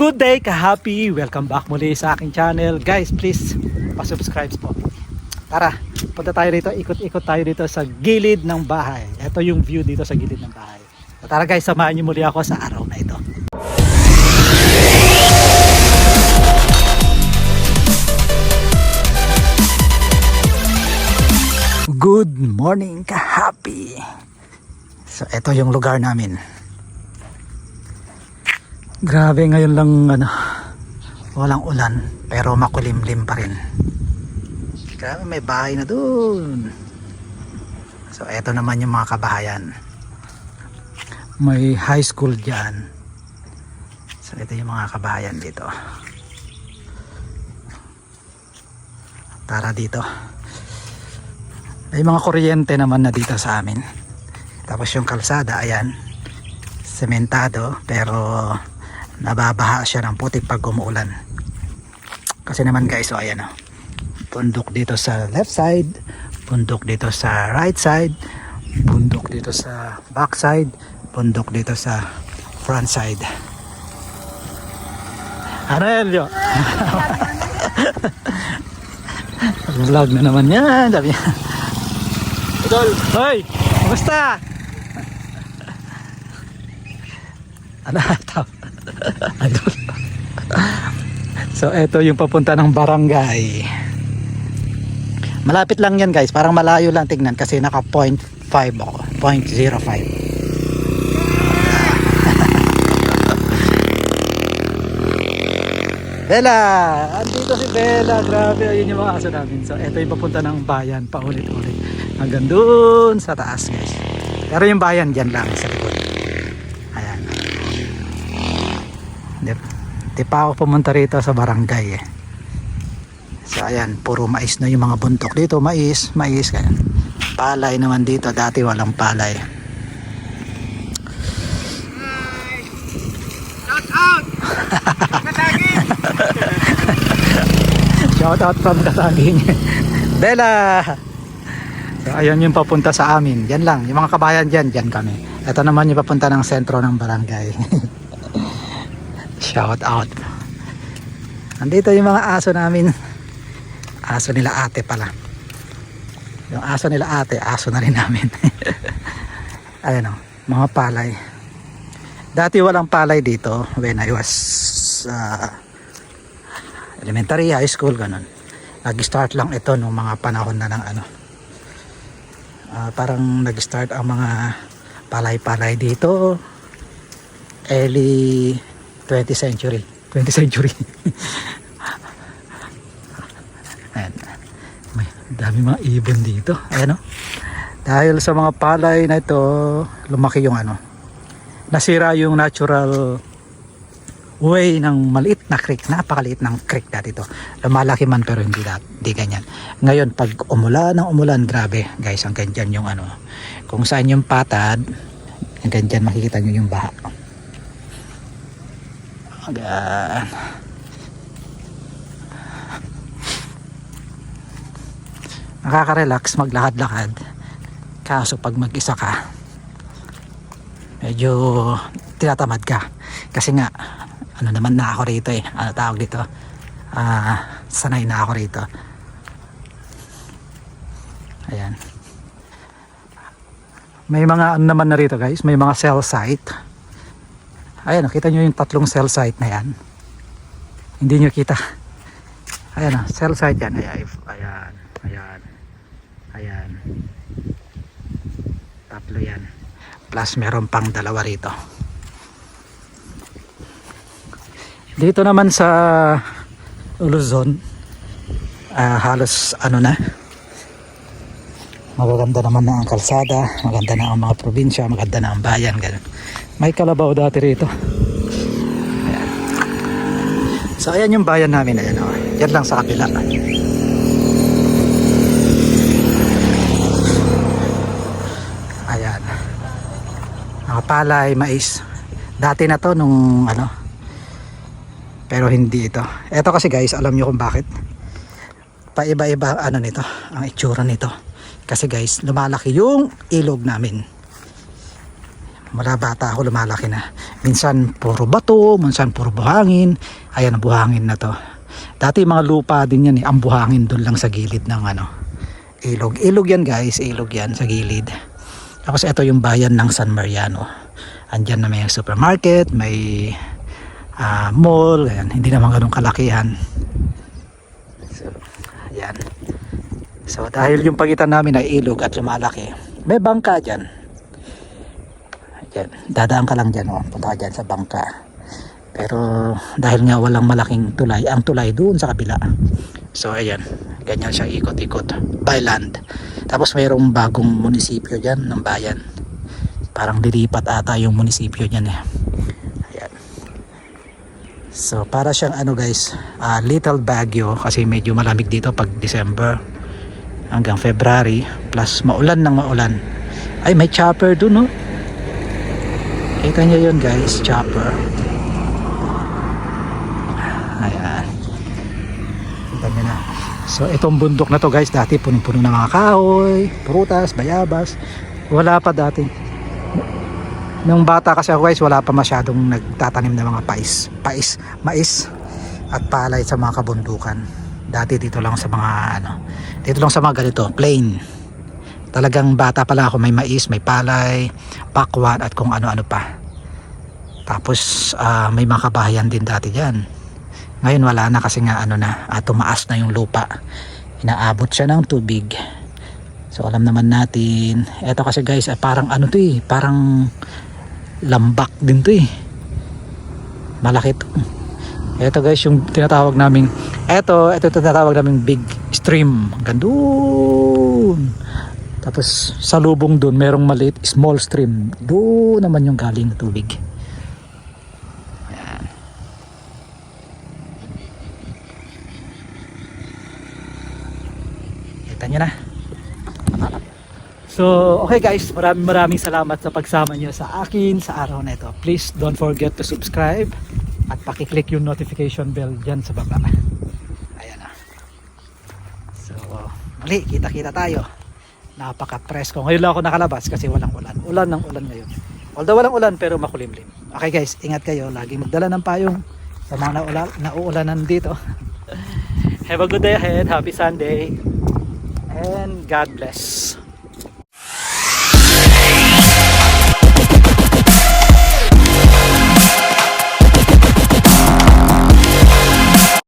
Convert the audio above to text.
Good day ka-happy! Welcome back muli sa aking channel. Guys, please pa-subscribe po. Tara, punta tayo dito, ikot-ikot tayo dito sa gilid ng bahay. Ito yung view dito sa gilid ng bahay. Tara guys, samahan niyo muli ako sa araw na ito. Good morning ka-happy! So, ito yung lugar namin. Grabe, ngayon lang walang ulan pero makulimlim pa rin. Grabe, may bahay na dun. So eto naman yung mga kabahayan, may high school dyan. So ito yung mga kabahayan dito. Tara dito. May mga kuryente naman na dito sa amin. Tapos yung kalsada, ayan, sementado pero nababaha siya ng putik pag umuulan. Kasi naman guys, so ayan, bundok dito sa left side, bundok dito sa right side, bundok dito sa back side, bundok dito sa front side. Ano yan, Lyo? Vlog na naman yan, sabi niya. Idol! Hoy! Kumusta? Ano? Idol. So eto yung papunta ng barangay. Malapit lang yan guys, parang malayo lang tignan kasi naka 0.5 ako, 0.05. Bella! Andito si Bella, grabe, ayun yung mga aso namin. So eto yung papunta ng bayan, paulit-ulit hanggang dun sa taas guys. Pero yung bayan dyan lang sa likod. Ayan. Di pa ako pumunta rito sa barangay eh. So ayan, puro mais na yung mga buntok dito, mais ganyan. Palay naman dito, dati walang palay. Shout out! Kataging! Shout out from Kataging. Bella! So ayan yung papunta sa amin, yan lang, yung mga kabayan dyan kami. Ito naman yung papunta ng sentro ng barangay. Shout out. Andito yung mga aso namin. Aso nila ate pala. Yung aso nila ate, aso na rin namin. Ayan o, mga palay. Dati walang palay dito when I was elementary, high school, ganun. Nag-start lang ito nung mga panahon na ng parang nag-start ang mga palay-palay dito early 20th century. Ayan. May dami mga ibon dito. Ayan o. Dahil sa mga palay na ito, lumaki yung nasira yung natural way ng maliit na creek. Napakaliit ng creek dati ito. Lumalaki man pero hindi ganyan. Ngayon pag umulan, grabe guys, ang ganyan yung kung saan yung patad, ang ganyan makikita nyo yung baha. Ayan. Nakaka-relax maglakad-lakad. Kaso pag mag-isa ka, medyo tinatamad ka. Kasi nga, naman na ako rito eh. Tawag dito? Sanay na ako rito. Ayan. May mga naman na rito guys. May mga cell site. Ayan, nakita nyo yung 3 cell site na yan. Hindi nyo kita. Ayan, cell site yan. Ayan. 3 yan. Plus meron pang 2 rito. Dito naman sa Luzon, halos na. Magaganda naman na ang kalsada, maganda na ang mga probinsya, maganda na ang bayan, ganun. May kalabaw dati rito. Ayan. So ayan yung bayan namin, ayan o. Yan lang sa kabila. Ayan. Mga palay, mais. Dati na to nung pero hindi ito. Ito kasi guys, alam nyo kung bakit. Paiba-iba nito, ang itsura nito. Kasi guys, lumalaki yung ilog namin. Mula bata ako lumalaki na. Minsan puro bato, minsan puro buhangin. Ayan ang buhangin na to. Dati mga lupa din yan eh. Ang buhangin doon lang sa gilid ng ilog. Ilog yan guys, ilog yan sa gilid. Tapos ito yung bayan ng San Mariano. Andyan na may supermarket, may mall. Ayan. Hindi naman ganun kalakihan. So, ayan. So dahil yung pagitan namin ay ilog at lumalaki, may bangka dyan. Ayan. Dadaan ka lang dyan, punta ka dyan sa bangka. Pero dahil nga walang malaking tulay, ang tulay doon sa kabila. So ayan, ganyan siya ikot-ikot by land. Tapos mayroong bagong munisipyo dyan ng bayan. Parang dilipat ata yung munisipyo dyan eh. Ayan. So para siyang guys, little Baguio kasi medyo malamig dito pag December hanggang February, plus maulan ng maulan. Ay, may chopper doon, no? Kita nyo yun guys, chopper. Ayan. Kita nyo na. So itong bundok na to guys, dati punong-puno ng mga kahoy, prutas, bayabas. Wala pa dati. Nung bata kasi ako guys, wala pa masyadong nagtatanim ng mga mais at palay sa mga kabundukan. Dati dito lang sa mga dito lang sa mga ganito, plain. Talagang bata pala ako, may mais, may palay, pakwan at kung ano-ano pa. Tapos may mga kabahayan din dati diyan. Ngayon wala na kasi nga tumaas na yung lupa. Inaabot siya ng tubig. So alam naman natin, eto kasi guys, parang to eh, parang lambak din to eh. Malaki to. Eto guys yung tinatawag naming, ito tinatawag naming big stream. Hanggang doon. Tapos sa lubong doon merong maliit small stream. Doon naman yung galing na tubig. Ayan. Kita nyo na. So okay guys, maraming salamat sa pagsama nyo sa akin sa araw na ito. Please don't forget to subscribe at pakiclick yung notification bell dyan sa baba. Ayan na. So muli, kita-kita tayo. Napaka-presko. Ngayon lang ako nakalabas kasi walang ulan. Ulan ng ulan ngayon. Although walang ulan pero makulimlim. Okay guys, ingat kayo. Lagi magdala ng payong sa mga nauulanan dito. Have a good day ahead. Happy Sunday. And God bless.